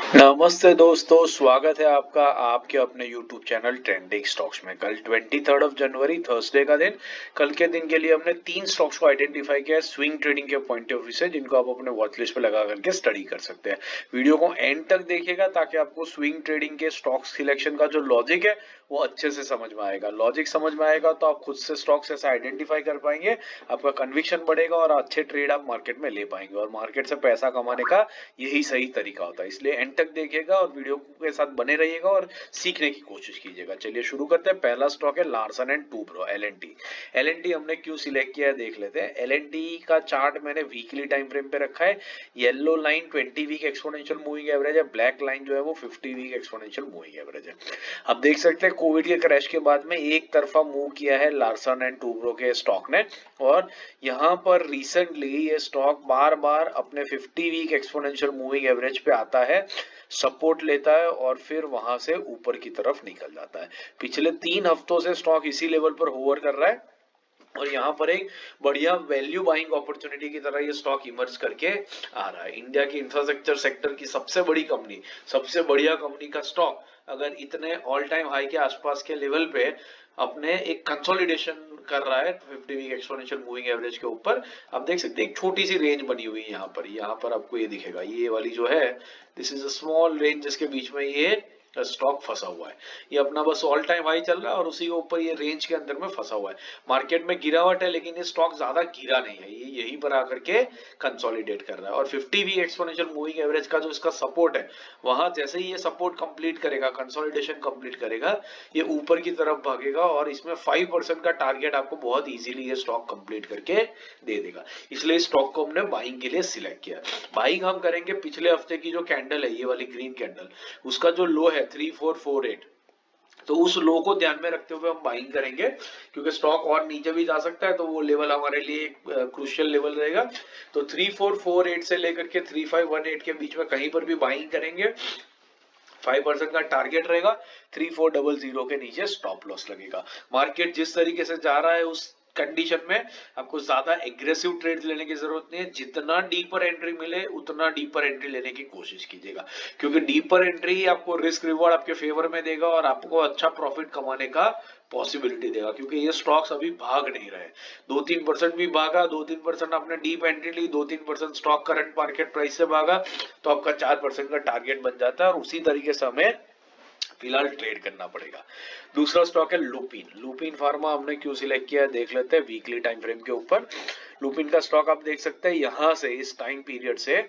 नमस्ते दोस्तों, स्वागत है आपका आपके अपने YouTube चैनल ट्रेंडिंग स्टॉक्स में। कल 23 जनवरी थर्सडे का दिन। कल के दिन के लिए हमने 3 स्टॉक्स को आइडेंटिफाई किया है स्विंग ट्रेडिंग के पॉइंट ऑफ व्यू से, जिनको आप अपने वॉच लिस्ट पे लगा करके स्टडी कर सकते हैं। वीडियो को एंड तक देखिएगा ताकि आपको स्विंग ट्रेडिंग के स्टॉक सिलेक्शन का जो लॉजिक है वो अच्छे से समझ में आएगा। लॉजिक समझ में आएगा तो आप खुद से स्टॉक्स ऐसे आइडेंटिफाई कर पाएंगे, आपका कन्विक्शन बढ़ेगा और अच्छे ट्रेड आप मार्केट में ले पाएंगे। और मार्केट से पैसा कमाने का यही सही तरीका होता है, इसलिए एंड तक देखिएगा और वीडियो के साथ बने रहिएगा और सीखने की कोशिश कीजिएगा। चलिए शुरू करते हैं। पहला स्टॉक है Larsen and Toubro, LNT. LNT हमने क्यों सिलेक्ट किया है देख लेते हैं। एलएनटी का चार्ट मैंने वीकली टाइम फ्रेम पे रखा है। Yellow line 20 week exponential moving average है, ब्लैक लाइन जो है वो 50 वीक एक्सपोनेंशियल मूविंग एवरेज है। अब देख सकते हैं कोविड के क्रैश के बाद में एक तरफा मूव किया है लार्सन एंड टूब्रो के स्टॉक ने, और यहाँ पर रिसेंटली ये स्टॉक बार बार अपने 50 वीक एक्सपोनेंशियल मूविंग एवरेज पे आता है, सपोर्ट लेता है और फिर वहां से ऊपर की तरफ निकल जाता है। पिछले 3 हफ्तों से स्टॉक इसी लेवल पर होवर कर रहा है और यहाँ पर एक बढ़िया वैल्यू बाइंग अपॉर्चुनिटी की तरह ये स्टॉक इमर्ज करके आ रहा है। इंडिया की इंफ्रास्ट्रक्चर सेक्टर की सबसे बड़ी कंपनी, सबसे बढ़िया कंपनी का स्टॉक अगर इतने ऑल टाइम हाई के आसपास के लेवल पे अपने एक कंसोलिडेशन कर रहा है 50 वीक एक्सपोनेंशियल मूविंग एवरेज के ऊपर, आप देख सकते हैं एक छोटी सी रेंज बनी हुई है यहाँ पर आपको ये दिखेगा, ये वाली जो है this is a small range जिसके बीच में ये स्टॉक फंसा हुआ है। ये अपना बस ऑल टाइम हाई चल रहा है और उसी के ऊपर ये रेंज के अंदर में फंसा हुआ है। मार्केट में गिरावट है लेकिन ये स्टॉक ज्यादा गिरा नहीं है, ये यहीं पर आकर के कंसोलिडेट कर रहा है। और 50 वीक एक्सपोनेंशियल मूविंग एवरेज का जो इसका सपोर्ट है, वहां जैसे ही ये सपोर्ट कंप्लीट करेगा, कंसोलिडेशन कंप्लीट करेगा, ये ऊपर की तरफ भागेगा और इसमें 5% का टारगेट आपको बहुत इजीली ये स्टॉक कंप्लीट करके दे देगा। इसलिए स्टॉक को हमने बाइंग के लिए सिलेक्ट किया। बाइंग हम करेंगे पिछले हफ्ते की जो कैंडल है, ये वाली ग्रीन कैंडल, उसका जो लो है 3448, तो उस लो को ध्यान में रखते हुए हम बाइंग करेंगे, क्योंकि स्टॉक और नीचे भी जा सकता है, तो वो लेवल हमारे लिए क्रूशियल लेवल रहेगा। तो 3448 से लेकर के 3518 के बीच में कहीं पर भी बाइंग करेंगे। 5% का टारगेट रहेगा, 3400 के नीचे स्टॉप लॉस लगेगा। मार्केट जिस तरीके से जा रहा है उस कंडीशन में आपको ज्यादा एग्रेसिव ट्रेड लेने की जरूरत नहीं है। जितना डीपर एंट्री मिले उतना डीपर एंट्री लेने की कोशिश कीजिएगा, क्योंकि डीपर एंट्री ही आपको रिस्क रिवॉर्ड आपके फेवर में देगा और आपको अच्छा प्रॉफिट कमाने का पॉसिबिलिटी देगा। क्योंकि ये स्टॉक्स अभी भाग नहीं रहे, 2-3% भी भागा, 2-3% आपने डीप एंट्री ली, 2-3% स्टॉक करंट मार्केट प्राइस से भागा, तो आपका 4% का टारगेट बन जाता है और उसी तरीके से हमें फिलहाल ट्रेड करना पड़ेगा। दूसरा स्टॉक है लुपिन। लुपिन फार्मा हमने क्यों सिलेक्ट किया है देख लेते हैं वीकली टाइम फ्रेम के ऊपर। लुपिन का स्टॉक आप देख सकते हैं यहां से इस टाइम पीरियड से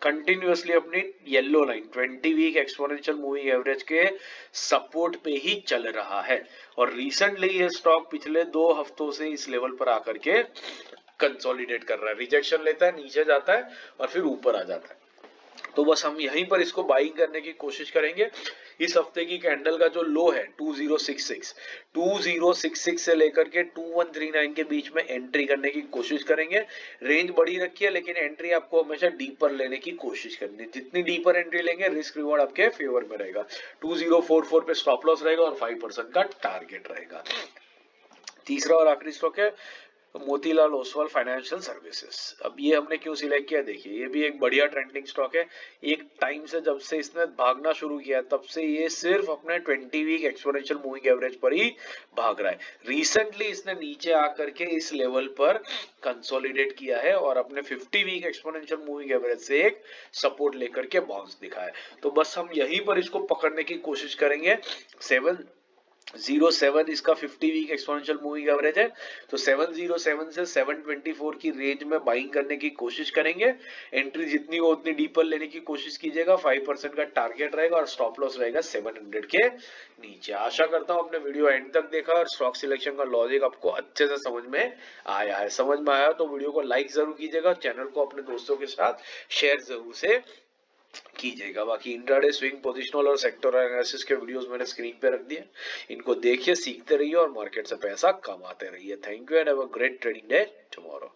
कंटिन्यूअसली अपनी yellow line 20 week exponential moving average के सपोर्ट पे ही चल रहा है। और रिसेंटली ये स्टॉक पिछले 2 हफ्तों से इस लेवल पर आकर के कंसोलिडेट कर रहा है, रिजेक्शन लेता है, नीचे जाता है और फिर ऊपर आ जाता है। तो बस हम यहीं पर इसको बाइंग करने की कोशिश करेंगे। इस हफ्ते की कैंडल का जो लो है 2066 से लेकर के 2139 के बीच में एंट्री करने की कोशिश करेंगे। रेंज बड़ी रखी है लेकिन एंट्री आपको हमेशा डीपर लेने की कोशिश करनी है। जितनी डीपर एंट्री लेंगे रिस्क रिवॉर्ड आपके फेवर में रहेगा। 2044 पे स्टॉप लॉस रहेगा और 5% का टारगेट रहेगा। तीसरा और आखिरी स्टॉक है मोतीलाल ओसवाल फाइनेंशियल सर्विसेज। अब ये हमने क्यों सिलेक्ट किया देखिए, ये भी एक बढ़िया ट्रेंडिंग स्टॉक है। एक टाइम से जब से इसने भागना शुरू किया तब से ये सिर्फ अपने 20 वीक एक्सपोनेंशियल मूविंग एवरेज पर ही भाग रहा है। रिसेंटली इसने नीचे आकर के इस लेवल पर कंसोलिडेट किया है और अपने 50 वीक एक्सपोनेंशियल मूविंग एवरेज से एक सपोर्ट लेकर के बाउंस दिखा है। तो बस हम यहीं पर इसको पकड़ने की कोशिश करेंगे। 707 इसका 50 वीक एक्सपोनेंशियल मूविंग एवरेज है, तो 707 से 724 की रेंज में बाइंग करने की कोशिश करेंगे। एंट्री जितनी हो उतनी डीपर लेने की कोशिश कीजिएगा। 5% का टारगेट रहेगा और स्टॉप लॉस रहेगा 700 के नीचे। आशा करता हूं आपने वीडियो एंड तक देखा और स्टॉक सिलेक्शन का लॉजिक आपको अच्छे से समझ में आया है। समझ में आया तो वीडियो को लाइक जरूर कीजिएगा, चैनल को अपने दोस्तों के साथ शेयर जरूर से कीजिएगा। बाकी इंट्राडे स्विंग पोजिशनल और सेक्टर एनालिसिस के वीडियोस मैंने स्क्रीन पे रख दिए, इनको देखिए, सीखते रहिए और मार्केट से पैसा कमाते रहिए। Thank you and have a great trading day tomorrow.